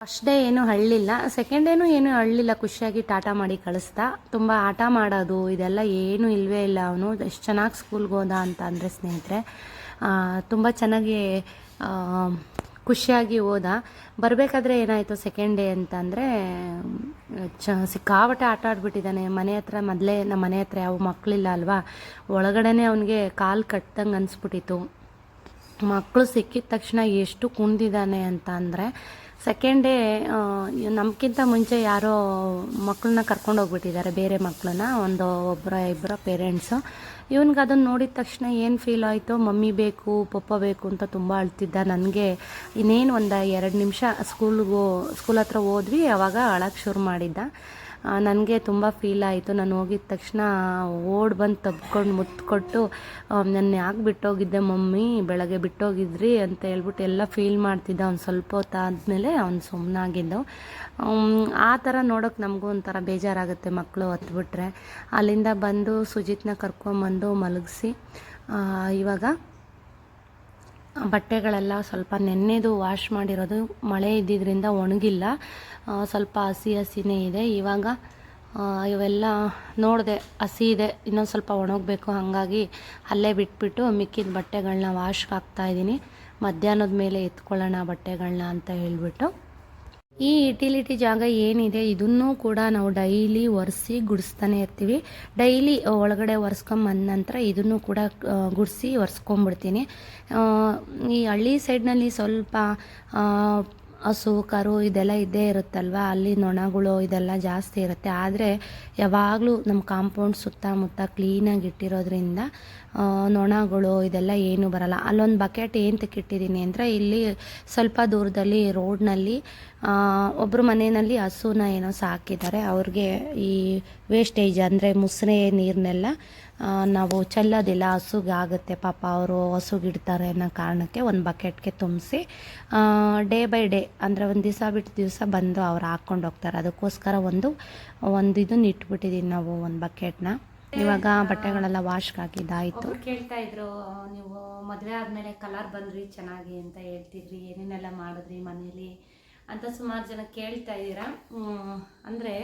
Speaker 1: ಫಸ್ಟ್ ಡೇ ಏನೂ ಅಳ್ಳಿಲ್ಲ, ಸೆಕೆಂಡ್ ಡೇನೂ ಏನೂ ಅಳ್ಳಿಲ್ಲ. ಖುಷಿಯಾಗಿ ಟಾಟಾ ಮಾಡಿ ಕಳಿಸ್ದ. ತುಂಬ ಆಟ ಮಾಡೋದು ಇದೆಲ್ಲ ಏನೂ ಇಲ್ಲವೇ ಇಲ್ಲ. ಅವನು ಎಷ್ಟು ಚೆನ್ನಾಗಿ ಸ್ಕೂಲ್ಗೆ ಹೋದ ಅಂತ ಅಂದರೆ ಸ್ನೇಹಿತರೆ, ತುಂಬ ಚೆನ್ನಾಗಿ ಖುಷಿಯಾಗಿ ಹೋದ. ಬರಬೇಕಾದ್ರೆ ಏನಾಯಿತು ಸೆಕೆಂಡ್ ಡೇ ಅಂತಂದರೆ ಸಿಕ್ಕಾಪಟ್ಟೆ ಆಟ ಆಡ್ಬಿಟ್ಟಿದ್ದಾನೆ. ಮನೆ ಹತ್ರ ಮೊದಲೇ ನಮ್ಮ ಮನೆ ಹತ್ರ ಯಾವ ಮಕ್ಕಳಿಲ್ಲ ಅಲ್ವಾ, ಒಳಗಡೆನೇ ಅವನಿಗೆ ಕಾಲು ಕಟ್ಟದಂಗೆ ಅನಿಸ್ಬಿಟ್ಟಿತ್ತು. ಮಕ್ಕಳು ಸಿಕ್ಕಿದ ತಕ್ಷಣ ಎಷ್ಟು ಕುಂದಿದ್ದಾನೆ ಅಂತ ಅಂದರೆ, ಸೆಕೆಂಡ್ ಡೇ ನಮಗಿಂತ ಮುಂಚೆ ಯಾರೋ ಮಕ್ಕಳನ್ನ ಕರ್ಕೊಂಡು ಹೋಗ್ಬಿಟ್ಟಿದ್ದಾರೆ, ಬೇರೆ ಮಕ್ಕಳನ್ನ, ಒಬ್ಬರ ಪೇರೆಂಟ್ಸು. ಇವನಿಗೆ ಅದನ್ನು ನೋಡಿದ ತಕ್ಷಣ ಏನು ಫೀಲ್ ಆಯಿತು, ಮಮ್ಮಿ ಬೇಕು ಪಪ್ಪ ಬೇಕು ಅಂತ ತುಂಬ ಅಳ್ತಿದ್ದ. ನನಗೆ ಇನ್ನೇನು 1-2 ನಿಮಿಷ ಸ್ಕೂಲ್ ಹತ್ರ ಹೋದ್ವಿ, ಆವಾಗ ಅಳಕ್ಕೆ ಶುರು ಮಾಡಿದ್ದ. ನನಗೆ ತುಂಬ ಫೀಲ್ ಆಯಿತು. ನಾನು ಹೋಗಿದ ತಕ್ಷಣ ಓಡಿ ಬಂದು ತಬ್ಕೊಂಡು ಮುತ್ತು ಕೊಟ್ಟು, ನನ್ನ ಯಾಕೆ ಬಿಟ್ಟೋಗಿದ್ದೆ ಮಮ್ಮಿ, ಬೆಳಗ್ಗೆ ಬಿಟ್ಟೋಗಿದ್ರಿ ಅಂತ ಹೇಳ್ಬಿಟ್ಟು ಎಲ್ಲ ಫೀಲ್ ಮಾಡ್ತಿದ್ದ. ಅವ್ನು ಸ್ವಲ್ಪ ಹೊತ್ತಾದಮೇಲೆ ಅವ್ನು ಸುಮ್ಮನಾಗಿದ್ದು. ಆ ಥರ ನೋಡೋಕೆ ನಮಗೂ ಒಂಥರ ಬೇಜಾರಾಗುತ್ತೆ, ಮಕ್ಕಳು ಹತ್ಬಿಟ್ರೆ. ಅಲ್ಲಿಂದ ಬಂದು ಸುಜಿತ್ನ ಕರ್ಕೊಂಬಂದು ಮಲಗಿಸಿ ಇವಾಗ ಬಟ್ಟೆಗಳೆಲ್ಲ ಸ್ವಲ್ಪ ನೆನ್ನೆದು ವಾಶ್ ಮಾಡಿರೋದು, ಮಳೆ ಇದ್ದಿದ್ದರಿಂದ ಒಣಗಿಲ್ಲ, ಸ್ವಲ್ಪ ಹಸಿನೇ ಇದೆ. ಇವಾಗ ಇವೆಲ್ಲ ನೋಡಿದೆ ಹಸಿ ಇದೆ, ಇನ್ನೊಂದು ಸ್ವಲ್ಪ ಒಣಗಬೇಕು. ಹಾಗಾಗಿ ಅಲ್ಲೇ ಬಿಟ್ಬಿಟ್ಟು ಮಿಕ್ಕಿದ ಬಟ್ಟೆಗಳನ್ನ ವಾಶ್ಗೆ ಹಾಕ್ತಾಯಿದ್ದೀನಿ. ಮಧ್ಯಾಹ್ನದ ಮೇಲೆ ಎತ್ಕೊಳ್ಳೋಣ ಬಟ್ಟೆಗಳನ್ನ ಅಂತ ಹೇಳ್ಬಿಟ್ಟು. ಈ ಯುಟಿಲಿಟಿ ಜಾಗ ಏನಿದೆ ಇದನ್ನು ಕೂಡ ನಾವು ಡೈಲಿ ಒರೆಸಿ ಗುಡಿಸ್ತಾನೆ ಇರ್ತೀವಿ. ಡೈಲಿ ಒಳಗಡೆ ಒರೆಸ್ಕೊಂಬಂದ ನಂತರ ಇದನ್ನು ಕೂಡ ಗುಡಿಸಿ ಒರೆಸ್ಕೊಂಬಿಡ್ತೀನಿ. ಈ ಹಳ್ಳಿ ಸೈಡ್ನಲ್ಲಿ ಸ್ವಲ್ಪ ಹಸು ಕರು ಇದೆಲ್ಲ ಇದ್ದೇ ಇರುತ್ತಲ್ವ, ಅಲ್ಲಿ ನೊಣಗಳು ಇದೆಲ್ಲ ಜಾಸ್ತಿ ಇರುತ್ತೆ. ಆದರೆ ಯಾವಾಗಲೂ ನಮ್ಮ ಕಾಂಪೌಂಡ್ ಸುತ್ತಮುತ್ತ ಕ್ಲೀನಾಗಿ ಇಟ್ಟಿರೋದ್ರಿಂದ ನೊಣಗಳು ಇದೆಲ್ಲ ಏನೂ ಬರಲ್ಲ. ಅಲ್ಲೊಂದು ಬಕೆಟ್ ಏನಕ್ಕೆ ಇಟ್ಟಿದ್ದೀನಿ ಅಂದರೆ, ಇಲ್ಲಿ ಸ್ವಲ್ಪ ದೂರದಲ್ಲಿ ರೋಡ್ನಲ್ಲಿ ಒಬ್ಬರು ಮನೆಯಲ್ಲಿ ಹಸುನ ಏನೋ ಸಾಕಿದ್ದಾರೆ. ಅವ್ರಿಗೆ ಈ ವೇಸ್ಟೇಜ್ ಅಂದರೆ ಮುಸ್ರೆ ನೀರನ್ನೆಲ್ಲ ನಾವು ಚೆಲ್ಲೋದಿಲ್ಲ, ಹಸುಗೆ ಆಗುತ್ತೆ ಪಾಪ, ಅವರು ಹಸುಗಿಡ್ತಾರೆ ಅನ್ನೋ ಕಾರಣಕ್ಕೆ ಒಂದು ಬಕೆಟ್ಗೆ ತುಂಬಿಸಿ ಡೇ ಬೈ ಡೇ ಅಂದರೆ ಒಂದು ದಿವಸ ಬಿಟ್ಟು ದಿವಸ ಬಂದು ಅವ್ರು ಹಾಕ್ಕೊಂಡು ಹೋಗ್ತಾರೆ. ಅದಕ್ಕೋಸ್ಕರ ಒಂದು ಇದನ್ನು ಇಟ್ಬಿಟ್ಟಿದ್ದೀನಿ ನಾವು, ಒಂದು ಬಕೆಟ್ನ. ಇವಾಗ ಬಟ್ಟೆಗಳೆಲ್ಲ ವಾಶ್ಗೆ ಹಾಕಿದ್ದಾಯಿತು. ಕೇಳ್ತಾ ಇದ್ರು, ನೀವು ಮದುವೆ ಆದಮೇಲೆ ಕಲರ್ ಬಂದ್ರಿ ಚೆನ್ನಾಗಿ ಅಂತ ಹೇಳ್ತಿದ್ರಿ, ಏನೇನೆಲ್ಲ ಮಾಡಿದ್ರಿ ಮನೇಲಿ ಅಂತ ಸುಮಾರು ಜನ ಕೇಳ್ತಾ ಇದ್ದೀರಾ. ಅಂದರೆ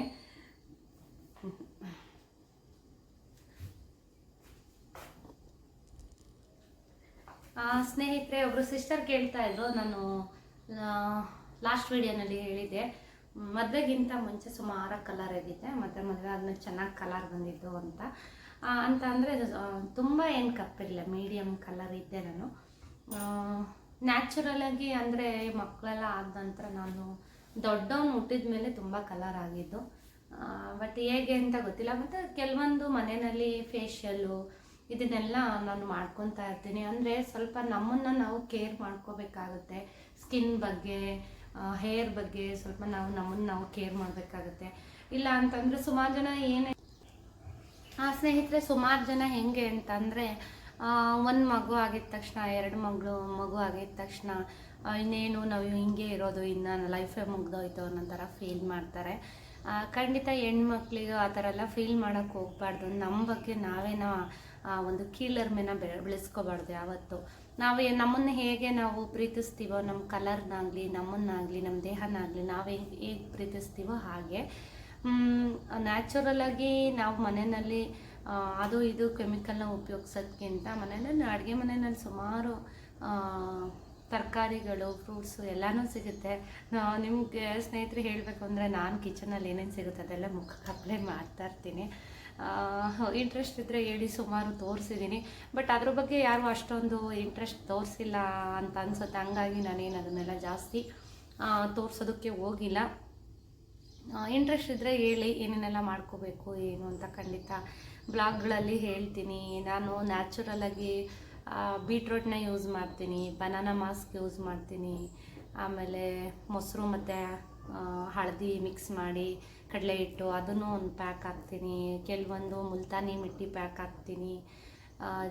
Speaker 1: ಸ್ನೇಹಿತರೆ, ಒಬ್ಬರು ಸಿಸ್ಟರ್ ಕೇಳ್ತಾ ಇದ್ರು, ನಾನು ಲಾಸ್ಟ್ ವಿಡಿಯೋನಲ್ಲಿ ಹೇಳಿದ್ದೆ ಮದುವೆಗಿಂತ ಮುಂಚೆ ಸುಮಾರು ಕಲರ್ ಇದ್ದಿದ್ದೆ, ಮತ್ತು ಮದುವೆ ಆದಮೇಲೆ ಚೆನ್ನಾಗಿ ಕಲರ್ ಬಂದಿದ್ದು ಅಂತ ಅಂದರೆ ತುಂಬ ಏನು ಕಪ್ಪಿರಲಿಲ್ಲ, ಮೀಡಿಯಮ್ ಕಲರ್ ಇದ್ದೆ ನಾನು. ನ್ಯಾಚುರಲಾಗಿ ಅಂದರೆ ಮಕ್ಕಳೆಲ್ಲ ಆದ ನಂತರ ನಾನು ದೊಡ್ಡವನು ಹುಟ್ಟಿದ ಮೇಲೆ ತುಂಬ ಕಲರ್ ಆಗಿದ್ದು. ಬಟ್ ಹೇಗೆ ಅಂತ ಗೊತ್ತಿಲ್ಲ. ಮತ್ತು ಕೆಲವೊಂದು ಮನೆಯಲ್ಲಿ ಫೇಶಿಯಲ್ಲು ಇದನ್ನೆಲ್ಲ ನಾನು ಮಾಡ್ಕೊತಾ ಇರ್ತೀನಿ. ಅಂದರೆ ಸ್ವಲ್ಪ ನಮ್ಮನ್ನು ನಾವು ಕೇರ್ ಮಾಡ್ಕೋಬೇಕಾಗುತ್ತೆ. ಸ್ಕಿನ್ ಬಗ್ಗೆ, ಹೇರ್ ಬಗ್ಗೆ ಸ್ವಲ್ಪ ನಮ್ಮನ್ನು ನಾವು ಕೇರ್ ಮಾಡಬೇಕಾಗುತ್ತೆ. ಇಲ್ಲ ಅಂತಂದರೆ ಸುಮಾರು ಜನ ಸ್ನೇಹಿತರೆ, ಸುಮಾರು ಜನ ಹೆಂಗೆ ಅಂತಂದರೆ ಒಂದು ಮಗು ಆಗಿದ ತಕ್ಷಣ, 2 ಮಗು ಆಗಿದ ತಕ್ಷಣ ಇನ್ನೇನು ನಾವು ಹಿಂಗೆ ಇರೋದು, ಇನ್ನು ಲೈಫೇ ಮುಗ್ದೋಯ್ತು ಅನ್ನೋ ಥರ ಫೀಲ್ ಮಾಡ್ತಾರೆ. ಖಂಡಿತ ಹೆಣ್ಮಕ್ಳಿಗೆ ಆ ಥರ ಎಲ್ಲ ಫೀಲ್ ಮಾಡೋಕ್ಕೆ ಹೋಗ್ಬಾರ್ದು. ನಮ್ಮ ಬಗ್ಗೆ ನಾವೇನೋ ಒಂದು ಕೀಳರ್ ಮೇನ ಬೆಳೆಸ್ಕೋಬಾರ್ದು ಯಾವತ್ತು. ನಮ್ಮನ್ನು ಹೇಗೆ ನಾವು ಪ್ರೀತಿಸ್ತೀವೋ, ನಮ್ಮ ಕಲರ್ನಾಗಲಿ, ನಮ್ಮನ್ನಾಗಲಿ, ನಮ್ಮ ದೇಹನಾಗಲಿ ನಾವು ಹೇಗೆ ಪ್ರೀತಿಸ್ತೀವೋ ಹಾಗೆ ನ್ಯಾಚುರಲಾಗಿ ನಾವು ಮನೆಯಲ್ಲಿ ಅದು ಇದು ಕೆಮಿಕಲ್ನ ಉಪಯೋಗಿಸೋದಕ್ಕಿಂತ ಮನೆಯಲ್ಲಿ ಅಡುಗೆ ಮನೆಯಲ್ಲಿ ಸುಮಾರು ತರಕಾರಿಗಳು, ಫ್ರೂಟ್ಸು ಎಲ್ಲನೂ ಸಿಗುತ್ತೆ. ನಿಮಗೆ ಸ್ನೇಹಿತರೆ ಹೇಳಬೇಕು ಅಂದರೆ ನಾನು ಕಿಚನಲ್ಲಿ ಏನೇನು ಸಿಗುತ್ತೆ ಅದೆಲ್ಲ ಮುಖಕ್ಕೆ ಅಪ್ಲೈ ಮಾಡ್ತಾಯಿರ್ತೀನಿ. ಇಂಟ್ರೆಸ್ಟ್ ಇದ್ದರೆ ಹೇಳಿ, ಸುಮಾರು ತೋರಿಸಿದ್ದೀನಿ. ಬಟ್ ಅದ್ರ ಬಗ್ಗೆ ಯಾರೂ ಅಷ್ಟೊಂದು ಇಂಟ್ರೆಸ್ಟ್ ತೋರಿಸಿಲ್ಲ ಅಂತ ಅನ್ಸುತ್ತೆ. ಹಂಗಾಗಿ ನಾನೇನು ಅದನ್ನೆಲ್ಲ ಜಾಸ್ತಿ ತೋರಿಸೋದಕ್ಕೆ ಹೋಗಿಲ್ಲ. ಇಂಟ್ರೆಸ್ಟ್ ಇದ್ದರೆ ಹೇಳಿ, ಏನೇನೆಲ್ಲ ಮಾಡ್ಕೋಬೇಕು ಏನು ಅಂತ ಖಂಡಿತ ಬ್ಲಾಗ್ಗಳಲ್ಲಿ ಹೇಳ್ತೀನಿ. ನಾನು ನ್ಯಾಚುರಲಾಗಿ ಬೀಟ್ರೂಟ್ನ ಯೂಸ್ ಮಾಡ್ತೀನಿ, ಬನಾನಾ ಮಾಸ್ಕ್ ಯೂಸ್ ಮಾಡ್ತೀನಿ, ಆಮೇಲೆ ಮೊಸರು ಮತ್ತು ಹಳದಿ ಮಿಕ್ಸ್ ಮಾಡಿ ಕಡಲೆ ಹಿಟ್ಟು ಅದನ್ನು ಒಂದು ಪ್ಯಾಕ್ ಹಾಕ್ತೀನಿ. ಕೆಲವೊಂದು ಮುಲ್ತಾನಿ ಮಿಟ್ಟಿ ಪ್ಯಾಕ್ ಹಾಕ್ತೀನಿ,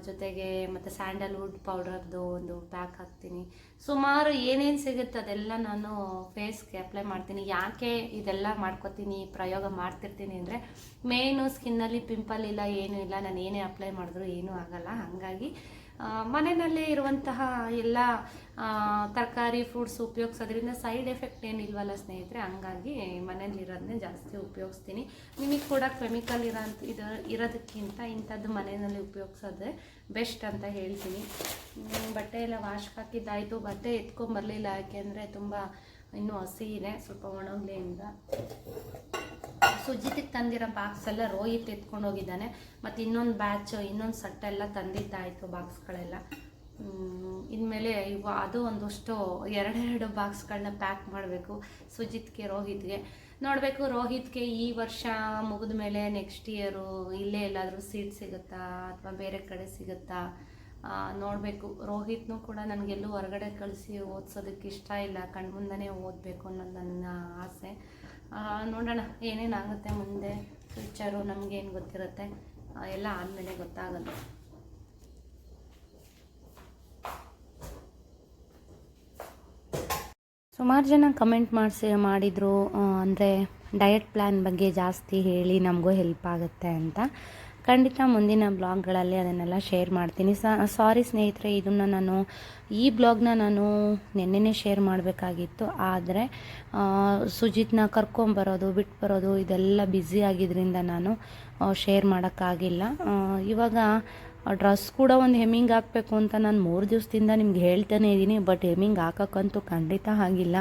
Speaker 1: ಜೊತೆಗೆ ಮತ್ತು ಸ್ಯಾಂಡಲ್ವುಡ್ ಪೌಡರ್ದು ಒಂದು ಪ್ಯಾಕ್ ಹಾಕ್ತೀನಿ. ಸುಮಾರು ಏನೇನು ಸಿಗುತ್ತೆ ಅದೆಲ್ಲ ನಾನು ಫೇಸ್ಗೆ ಅಪ್ಲೈ ಮಾಡ್ತೀನಿ. ಯಾಕೆ ಇದೆಲ್ಲ ಮಾಡ್ಕೊತೀನಿ, ಪ್ರಯೋಗ ಮಾಡ್ತಿರ್ತೀನಿ ಅಂದರೆ ಮೇಯ್ನು ಸ್ಕಿನ್ನಲ್ಲಿ ಪಿಂಪಲ್ ಇಲ್ಲ, ಏನೂ ಇಲ್ಲ. ನಾನು ಏನೇ ಅಪ್ಲೈ ಮಾಡಿದ್ರು ಏನೂ ಆಗಲ್ಲ. ಹಾಗಾಗಿ ಮನೆಯಲ್ಲೇ ಇರುವಂತಹ ಎಲ್ಲ ತರಕಾರಿ, ಫ್ರೂಟ್ಸ್ ಉಪಯೋಗಿಸೋದ್ರಿಂದ ಸೈಡ್ ಎಫೆಕ್ಟ್ ಏನಿಲ್ವಲ್ಲ ಸ್ನೇಹಿತರೆ. ಹಂಗಾಗಿ ಮನೇಲಿರೋದನ್ನೇ ಜಾಸ್ತಿ ಉಪಯೋಗಿಸ್ತೀನಿ. ನಿಮಗೆ ಕೂಡ ಕೆಮಿಕಲ್ ಇರೋದಕ್ಕಿಂತ ಇಂಥದ್ದು ಮನೆಯಲ್ಲಿ ಉಪಯೋಗಿಸೋದೇ ಬೆಸ್ಟ್ ಅಂತ ಹೇಳ್ತೀನಿ. ಬಟ್ಟೆ ಎಲ್ಲ ವಾಶ್ಗೆ ಹಾಕಿದ್ದಾಯಿತು. ಬಟ್ಟೆ ಎತ್ಕೊಂಬರಲಿಲ್ಲ, ಯಾಕೆಂದರೆ ತುಂಬ ಇನ್ನೂ ಹಸಿ ಇದೆ, ಸ್ವಲ್ಪ ಒಣಗಲಿಂದ. ಸುಜಿತಿಗೆ ತಂದಿರೋ ಬಾಕ್ಸ್ ಎಲ್ಲ ರೋಹಿತ್ ಎತ್ಕೊಂಡು ಹೋಗಿದ್ದಾನೆ. ಮತ್ತು ಇನ್ನೊಂದು ಸೆಟ್ಟೆಲ್ಲ ತಂದಿದ್ದಾಯಿತು ಬಾಕ್ಸ್ಗಳೆಲ್ಲ. ಇನ್ಮೇಲೆ ಅದು ಒಂದಷ್ಟು 2 ಬಾಕ್ಸ್ಗಳನ್ನ ಪ್ಯಾಕ್ ಮಾಡಬೇಕು ಸುಜಿತ್ಗೆ, ರೋಹಿತ್ಗೆ. ನೋಡಬೇಕು ರೋಹಿತ್ಗೆ ಈ ವರ್ಷ ಮುಗಿದ ಮೇಲೆ ನೆಕ್ಸ್ಟ್ ಇಯರು ಇಲ್ಲೇ ಎಲ್ಲಾದರೂ ಸೀಟ್ ಸಿಗುತ್ತಾ ಅಥವಾ ಬೇರೆ ಕಡೆ ಸಿಗುತ್ತಾ ನೋಡಬೇಕು. ರೋಹಿತ್ನೂ ಕೂಡ ನನಗೆಲ್ಲೂ ಹೊರಗಡೆ ಕಳಿಸಿ ಓದಿಸೋದಕ್ಕೆ ಇಷ್ಟ ಇಲ್ಲ, ಕಣ್ಮುಂದನೇ ಓದಬೇಕು ಅನ್ನೋದು ನನ್ನ ಆಸೆ. ನೋಡೋಣ ಏನೇನಾಗುತ್ತೆ ಮುಂದೆ ಫ್ಯೂಚರು, ನಮಗೇನು ಗೊತ್ತಿರುತ್ತೆ, ಎಲ್ಲ ಆದಮೇಲೆ ಗೊತ್ತಾಗೋದು. ಸುಮಾರು ಜನ ಕಮೆಂಟ್ ಮಾಡಿದರು, ಅಂದರೆ ಡಯಟ್ ಪ್ಲ್ಯಾನ್ ಬಗ್ಗೆ ಜಾಸ್ತಿ ಹೇಳಿ ನಮಗೂ ಹೆಲ್ಪ್ ಆಗುತ್ತೆ ಅಂತ. ಖಂಡಿತ ಮುಂದಿನ ಬ್ಲಾಗ್ಗಳಲ್ಲಿ ಅದನ್ನೆಲ್ಲ ಶೇರ್ ಮಾಡ್ತೀನಿ. ಸಾರಿ ಸ್ನೇಹಿತರೆ, ಈ ಬ್ಲಾಗ್ನ ನಾನು ನೆನ್ನೆನೇ ಶೇರ್ ಮಾಡಬೇಕಾಗಿತ್ತು. ಆದರೆ ಸುಜಿತ್ನ ಕರ್ಕೊಂಬರೋದು, ಬಿಟ್ಟು ಬರೋದು ಇದೆಲ್ಲ ಬ್ಯುಸಿ ಆಗಿದ್ದರಿಂದ ನಾನು ಶೇರ್ ಮಾಡೋಕ್ಕಾಗಿಲ್ಲ. ಇವಾಗ ಡ್ರೆಸ್ ಕೂಡ ಒಂದು ಹೆಮ್ಮಿಂಗ್ ಹಾಕಬೇಕು ಅಂತ ನಾನು 3 ದಿವಸದಿಂದ ನಿಮ್ಗೆ ಹೇಳ್ತಾನೆ ಇದ್ದೀನಿ. ಬಟ್ ಹೆಮ್ಮಿಂಗ್ ಹಾಕೋಕ್ಕಂತೂ ಖಂಡಿತ ಆಗಿಲ್ಲ.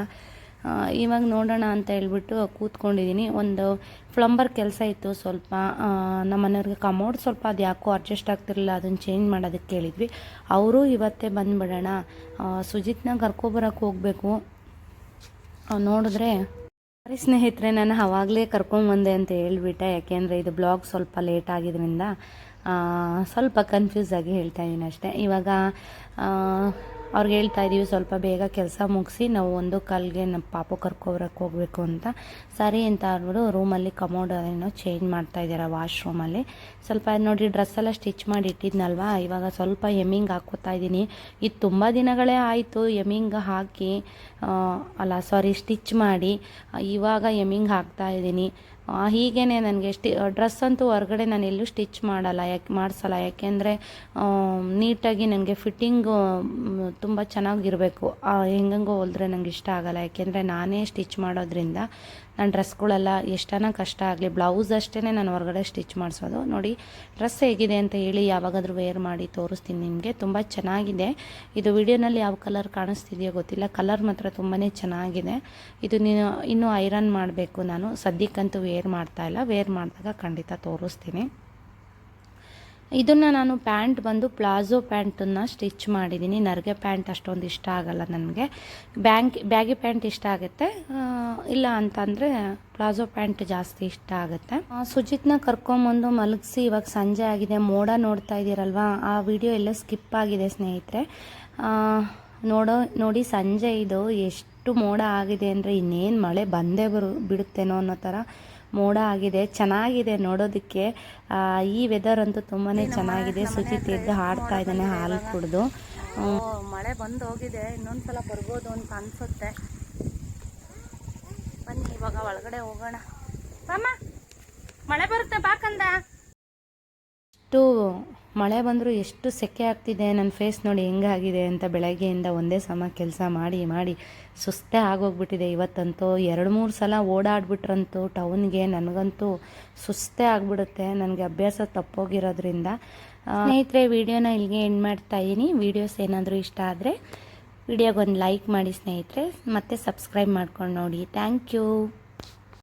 Speaker 1: ಇವಾಗ ನೋಡೋಣ ಅಂತ ಹೇಳ್ಬಿಟ್ಟು ಕೂತ್ಕೊಂಡಿದ್ದೀನಿ. ಒಂದು ಪ್ಲಂಬರ್ ಕೆಲಸ ಇತ್ತು ಸ್ವಲ್ಪ. ನಮ್ಮ ಮನೆಯವ್ರಿಗೆ ಕಮೋಡ್ ಸ್ವಲ್ಪ ಅದು ಯಾಕೋ ಅಡ್ಜಸ್ಟ್ ಆಗ್ತಿರಲಿಲ್ಲ, ಅದನ್ನು ಚೇಂಜ್ ಮಾಡೋದಕ್ಕೆ ಕೇಳಿದ್ವಿ. ಅವರು ಇವತ್ತೇ ಬಂದುಬಿಡೋಣ, ಸುಜಿತ್ನ ಕರ್ಕೊಬರೋಕ್ಕೆ ಹೋಗಬೇಕು. ನೋಡಿದ್ರೆ ಸರಿ ಸ್ನೇಹಿತರೆ, ನಾನು ಆವಾಗಲೇ ಕರ್ಕೊಂಬಂದೆ ಅಂತ ಹೇಳ್ಬಿಟ್ಟೆ. ಯಾಕೆಂದರೆ ಇದು ಬ್ಲಾಗ್ ಸ್ವಲ್ಪ ಲೇಟ್ ಆಗಿದ್ದರಿಂದ ಸ್ವಲ್ಪ ಕನ್ಫ್ಯೂಸ್ ಆಗಿ ಹೇಳ್ತಾ ಇದ್ದೀನಿ ಅಷ್ಟೇ. ಇವಾಗ ಅವ್ರಿಗೆ ಹೇಳ್ತಾ ಇದ್ದೀವಿ ಸ್ವಲ್ಪ ಬೇಗ ಕೆಲಸ ಮುಗಿಸಿ ನಾವು 1 ನಮ್ಮ ಪಾಪು ಕರ್ಕೊಬರಕ್ಕೆ ಹೋಗಬೇಕು ಅಂತ. ಸರಿ ಅಂತ ಅಂದ್ಬಿಟ್ಟು ರೂಮಲ್ಲಿ ಕಮೋಡ್ ಏನೋ ಚೇಂಜ್ ಮಾಡ್ತಾ ಇದ್ದಾರೆ ವಾಶ್ರೂಮಲ್ಲಿ. ಸ್ವಲ್ಪ ನೋಡಿ ಡ್ರೆಸ್ಸೆಲ್ಲ ಸ್ಟಿಚ್ ಮಾಡಿ ಇಟ್ಟಿದ್ನಲ್ವ, ಇವಾಗ ಸ್ವಲ್ಪ ಎಮ್ಮಿಂಗ್ ಹಾಕ್ಕೋತಾ ಇದ್ದೀನಿ. ಇದು ತುಂಬ ದಿನಗಳೇ ಆಯಿತು ಎಮ್ಮಿಂಗ್ ಹಾಕಿ, ಸ್ಟಿಚ್ ಮಾಡಿ. ಇವಾಗ ಎಮ್ಮಿಂಗ್ ಹಾಕ್ತಾ ಇದ್ದೀನಿ. ಹೀಗೇ ನನಗೆ ಡ್ರೆಸ್ ಅಂತೂ ಹೊರಗಡೆ ನಾನು ಎಲ್ಲೂ ಸ್ಟಿಚ್ ಮಾಡಿಸಲ್ಲ. ಯಾಕೆಂದರೆ ನೀಟಾಗಿ ನನಗೆ ಫಿಟ್ಟಿಂಗು ತುಂಬ ಚೆನ್ನಾಗಿರಬೇಕು. ಹೆಂಗಂಗೋ ಹೊಲಿದ್ರೆ ನನಗೆ ಇಷ್ಟ ಆಗೋಲ್ಲ. ಯಾಕೆಂದರೆ ನಾನೇ ಸ್ಟಿಚ್ ಮಾಡೋದ್ರಿಂದ ನನ್ನ ಡ್ರೆಸ್ಗಳೆಲ್ಲ ಎಷ್ಟನ ಕಷ್ಟ ಆಗಲಿ, ಬ್ಲೌಸ್ ಅಷ್ಟೇ ನಾನು ಹೊರಗಡೆ ಸ್ಟಿಚ್ ಮಾಡಿಸೋದು. ನೋಡಿ ಡ್ರೆಸ್ ಹೇಗಿದೆ ಅಂತ ಹೇಳಿ, ಯಾವಾಗಾದರೂ ವೇರ್ ಮಾಡಿ ತೋರಿಸ್ತೀನಿ ನಿಮಗೆ. ತುಂಬ ಚೆನ್ನಾಗಿದೆ. ಇದು ವಿಡಿಯೋನಲ್ಲಿ ಯಾವ ಕಲರ್ ಕಾಣಿಸ್ತಿದೆಯೋ ಗೊತ್ತಿಲ್ಲ, ಕಲರ್ ಮಾತ್ರ ತುಂಬಾ ಚೆನ್ನಾಗಿದೆ. ಇದು ಇನ್ನೂ ಐರನ್ ಮಾಡಬೇಕು. ನಾನು ಸದ್ಯಕ್ಕಂತೂ ವೇರ್ ಮಾಡ್ತಾಯಿಲ್ಲ, ವೇರ್ ಮಾಡಿದಾಗ ಖಂಡಿತ ತೋರಿಸ್ತೀನಿ. ಇದನ್ನು ನಾನು ಪ್ಯಾಂಟ್ ಬಂದು ಪ್ಲಾಜೋ ಪ್ಯಾಂಟನ್ನು ಸ್ಟಿಚ್ ಮಾಡಿದ್ದೀನಿ. ನರ್ಗೆ ಪ್ಯಾಂಟ್ ಅಷ್ಟೊಂದು ಇಷ್ಟ ಆಗಲ್ಲ ನನಗೆ. ಬ್ಯಾಗಿ ಪ್ಯಾಂಟ್ ಇಷ್ಟ ಆಗುತ್ತೆ, ಇಲ್ಲ ಅಂತಂದರೆ ಪ್ಲಾಜೋ ಪ್ಯಾಂಟ್ ಜಾಸ್ತಿ ಇಷ್ಟ ಆಗುತ್ತೆ. ಸುಜಿತ್ನ ಕರ್ಕೊಂಬಂದು ಮಲಗಿಸಿ ಇವಾಗ ಸಂಜೆ ಆಗಿದೆ. ಮೋಡ ನೋಡ್ತಾ ಇದ್ದೀರಲ್ವಾ, ಆ ವಿಡಿಯೋ ಎಲ್ಲ ಸ್ಕಿಪ್ ಆಗಿದೆ ಸ್ನೇಹಿತರೆ. ನೋಡಿ ಸಂಜೆ ಇದು ಎಷ್ಟು ಮೋಡ ಆಗಿದೆ ಅಂದರೆ ಇನ್ನೇನು ಮಳೆ ಬಂದೇ ಬಿಡುತ್ತೇನೋ ಅನ್ನೋ ಥರ ಮೋಡ ಆಗಿದೆ. ಚೆನ್ನಾಗಿದೆ ನೋಡೋದಕ್ಕೆ. ಈ ವೆದರ್ ಅಂತೂ ತುಂಬಾ ಚೆನ್ನಾಗಿದೆ. ಸುಜಿತ್ ಎದ್ದು ಹಾಡ್ತಾ ಇದ್ದಾನೆ ಹಾಲು ಕುಡಿದು. ಮಳೆ ಬಂದು ಹೋಗಿದೆ, ಇನ್ನೊಂದ್ಸಲ ಬರ್ಬೋದು ಅಂತ ಅನ್ಸುತ್ತೆ. ಬನ್ನಿ ಇವಾಗ ಒಳಗಡೆ ಹೋಗೋಣ. ಅಮ್ಮ ಮಳೆ ಬರುತ್ತೆ ಬಾಕಂದ. ಎಷ್ಟು ಮಳೆ ಬಂದರೂ ಎಷ್ಟು ಸೆಕೆ ಆಗ್ತಿದೆ. ನನ್ನ ಫೇಸ್ ನೋಡಿ ಹೆಂಗಾಗಿದೆ ಅಂತ. ಬೆಳಗ್ಗೆಯಿಂದ ಒಂದೇ ಸಮ ಕೆಲಸ ಮಾಡಿ ಮಾಡಿ ಸುಸ್ತೇ ಆಗೋಗ್ಬಿಟ್ಟಿದೆ. ಇವತ್ತಂತೂ 2-3 ಸಲ ಓಡಾಡ್ಬಿಟ್ರಂತೂ ಟೌನ್ಗೆ ನನಗಂತೂ ಸುಸ್ತೇ ಆಗಿಬಿಡುತ್ತೆ. ನನಗೆ ಅಭ್ಯಾಸ ತಪ್ಪೋಗಿರೋದ್ರಿಂದ. ಸ್ನೇಹಿತರೆ, ವಿಡಿಯೋನ ಇಲ್ಲಿಗೆ ಎಂಡ್ ಮಾಡ್ತಾ ಇದ್ದೀನಿ. ವೀಡಿಯೋಸ್ ಏನಾದರೂ ಇಷ್ಟ ಆದರೆ ವಿಡಿಯೋಗೊಂದು ಲೈಕ್ ಮಾಡಿ ಸ್ನೇಹಿತರೆ, ಮತ್ತು ಸಬ್ಸ್ಕ್ರೈಬ್ ಮಾಡ್ಕೊಂಡು ನೋಡಿ. Thank you.